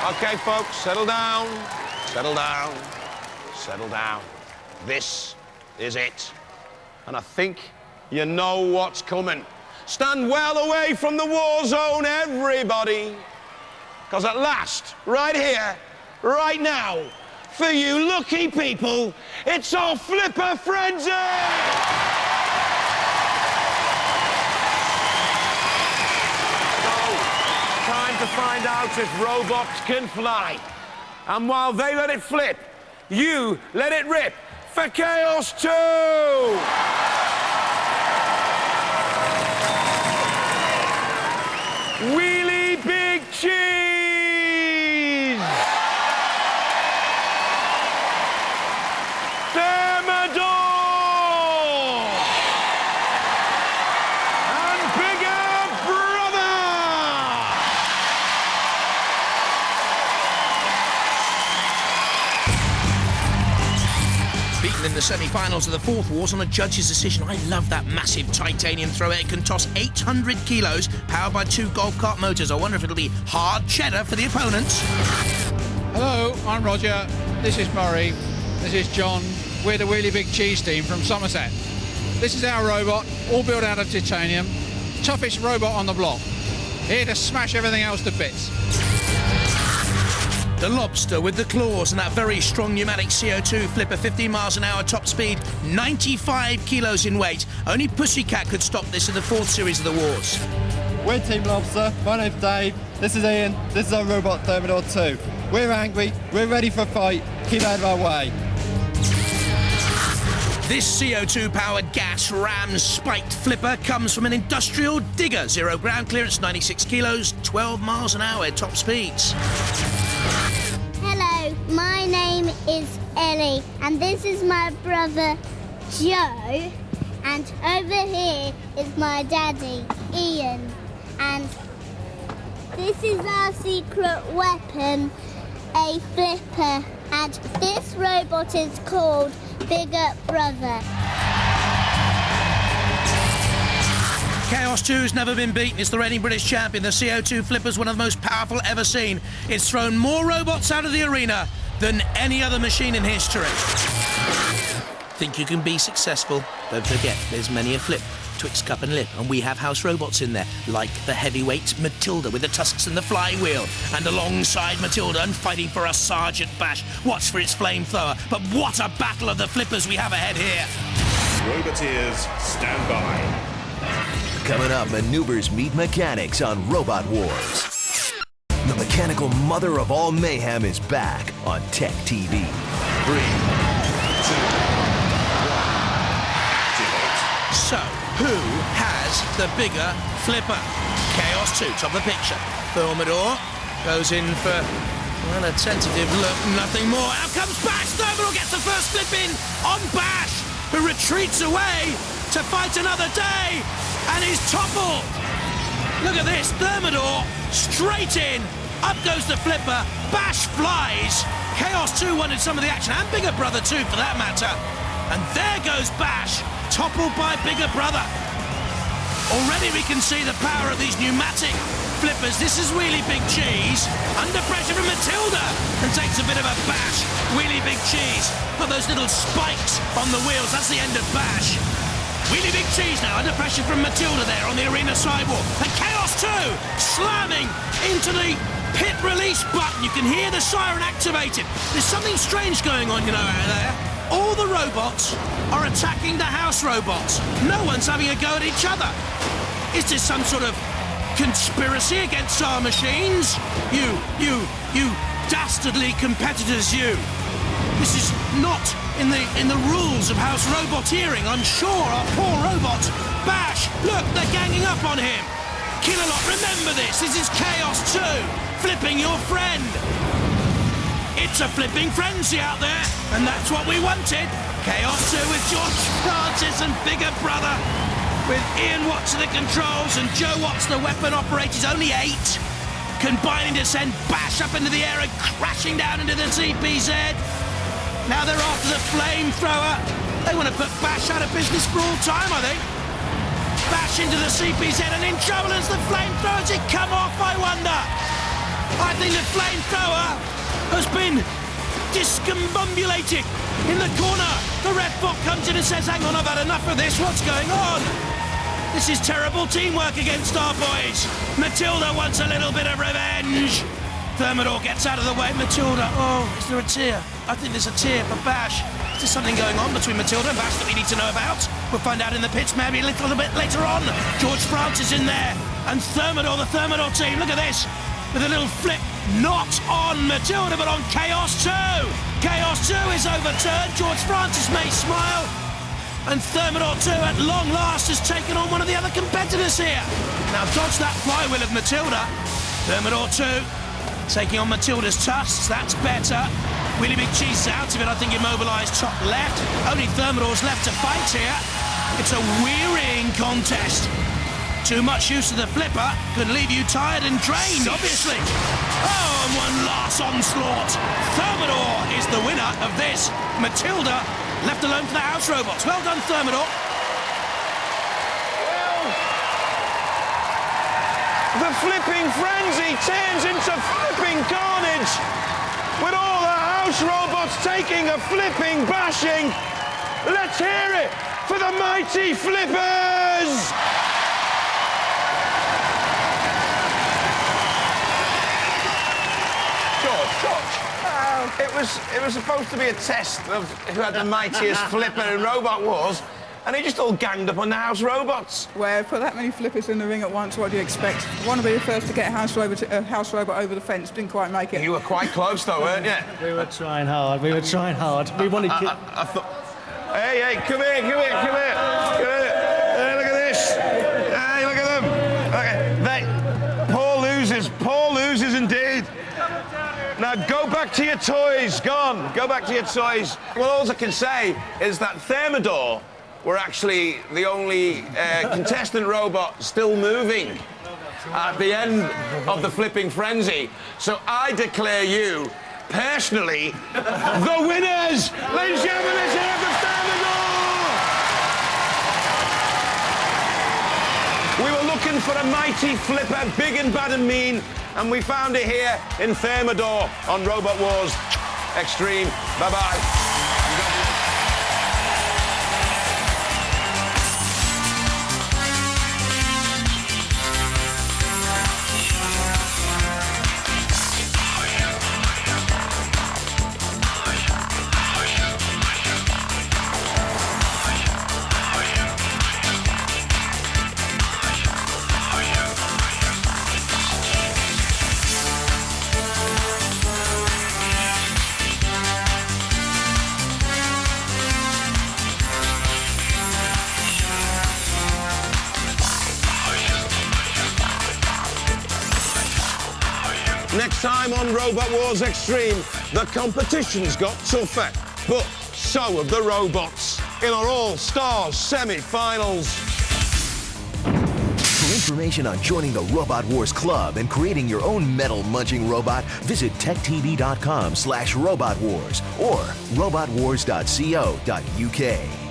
OK, folks, settle down. Settle down. Settle down. This is it. And I think you know what's coming. Stand well away from the war zone, everybody. Because at last, right here, right now, for you lucky people, it's our Flipper Frenzy! Time to find out if robots can fly. And while they let it flip, you let it rip for Chaos 2! Wheelie Big Cheese! Thermidor! And Bigger Brother! Beaten in the semi-finals of the Fourth Wars on a judge's decision. I love that massive titanium thrower. It can toss 800 kilos, powered by 2 golf cart motors. I wonder if it'll be hard cheddar for the opponents. Hello, I'm Roger. This is Murray. This is John. We're the Wheelie Big Cheese team from Somerset. This is our robot, all built out of titanium. Toughest robot on the block. Here to smash everything else to bits. The Lobster with the claws and that very strong pneumatic CO2 flipper, 15 miles an hour top speed, 95 kilos in weight. Only Pussycat could stop this in the 4th series of the wars. We're Team Lobster. My name's Dave. This is Ian. This is our robot Thermidor 2. We're angry. We're ready for a fight. Keep out of our way. This CO2-powered gas ram spiked flipper comes from an industrial digger. 0 ground clearance, 96 kilos, 12 miles an hour top speeds. Hello, my name is Ellie, and this is my brother Joe, and over here is my daddy Ian, and this is our secret weapon, a flipper, and this robot is called Bigger Brother. Chaos 2's never been beaten. It's the reigning British champion. The CO2 flipper's one of the most powerful ever seen. It's thrown more robots out of the arena than any other machine in history. Think you can be successful? Don't forget, there's many a flip twixt cup and lip, and we have house robots in there, like the heavyweight Matilda with the tusks and the flywheel. And alongside Matilda and fighting for us, Sergeant Bash. Watch for its flamethrower. But what a battle of the flippers we have ahead here. Roboteers, stand by. Coming up, maneuvers meet mechanics on Robot Wars. The mechanical mother of all mayhem is back on Tech TV. 3, 2, 1, activate. So, who has the bigger flipper? Chaos 2, top of the picture. Thermidor goes in for, well, a tentative look, nothing more. Out comes Bash! Thermidor gets the first flip in on Bash, who retreats away to fight another day, and is toppled. Look at this, Thermidor straight in, up goes the flipper, Bash flies. Chaos 2 wanted some of the action, and Bigger Brother too, for that matter. And there goes Bash, toppled by Bigger Brother. Already we can see the power of these pneumatic flippers. This is Wheelie Big Cheese, under pressure from Matilda, and takes a bit of a bash. Wheelie Big Cheese, got those little spikes on the wheels, that's the end of Bash. Wheelie Big Cheese now under pressure from Matilda there on the arena sidewalk. And Chaos 2 slamming into the pit release button. You can hear the siren activated. There's something strange going on, you know, out there. All the robots are attacking the house robots. No one's having a go at each other. Is this some sort of conspiracy against our machines? You dastardly competitors, you. This is not in the rules of house roboteering. I'm sure our poor robot, Bash, look, they're ganging up on him. Killalot, remember this. This is Chaos 2, flipping your friend. It's a flipping frenzy out there, and that's what we wanted. Chaos 2 with George Francis and Bigger Brother, with Ian Watts at the controls and Joe Watts, the weapon operators, only 8. Combining to send Bash up into the air and crashing down into the CPZ. Now they're after the flamethrower. They want to put Bash out of business for all time, I think. Bash into the CPZ and in trouble as the flamethrowers. It come off, I wonder. I think the flamethrower has been discombobulated in the corner. The ref bot comes in and says, hang on, I've had enough of this. What's going on? This is terrible teamwork against our boys. Matilda wants a little bit of revenge. Thermidor gets out of the way. Matilda, oh, is there a tear? I think there's a tear for Bash. Is there something going on between Matilda and Bash that we need to know about? We'll find out in the pits maybe a little bit later on. George Francis in there. And Thermidor, the Thermidor team, look at this. With a little flip, not on Matilda, but on Chaos 2. Chaos 2 is overturned. George Francis may smile. And Thermidor 2, at long last, has taken on one of the other competitors here. Now, dodge that flywheel of Matilda. Thermidor 2, taking on Matilda's tusks. That's better. Willie Big Cheese is out of it. I think immobilised top left. Only Thermidor's left to fight here. It's a wearying contest. Too much use of the flipper can leave you tired and drained, obviously. Oh, and one last onslaught. Thermidor is the winner of this. Matilda left alone for the house robots. Well done, Thermidor. Well, the flipping frenzy turns into flipping carnage, with all the house robots taking a flipping bashing. Let's hear it for the mighty Flippers! It was supposed to be a test of who had the mightiest flipper in Robot Wars, and they just all ganged up on the house robots. Well, put that many flippers in the ring at once, what do you expect? Want to be the first to get a house robot over the fence, didn't quite make it. You were quite close, though, weren't you? We were trying hard. We wanted to... I thought... Hey, come here. Hey, look at this. Hey, look at them. Okay, Paul loses indeed. Now go back to your toys, go back to your toys. Well, all I can say is that Thermidor were actually the only contestant robot still moving at the end of the flipping frenzy. So I declare you, personally, the winners! Ladies and gentlemen, let's hear it for Thermidor! We were looking for a mighty flipper, big and bad and mean, and we found it here in Thermidor on Robot Wars Extreme. Bye-bye. Next time on Robot Wars Extreme, the competition's got tougher, but so have the robots in our All-Stars semi-finals. For information on joining the Robot Wars Club and creating your own metal-munching robot, visit techtv.com/robotwars or robotwars.co.uk.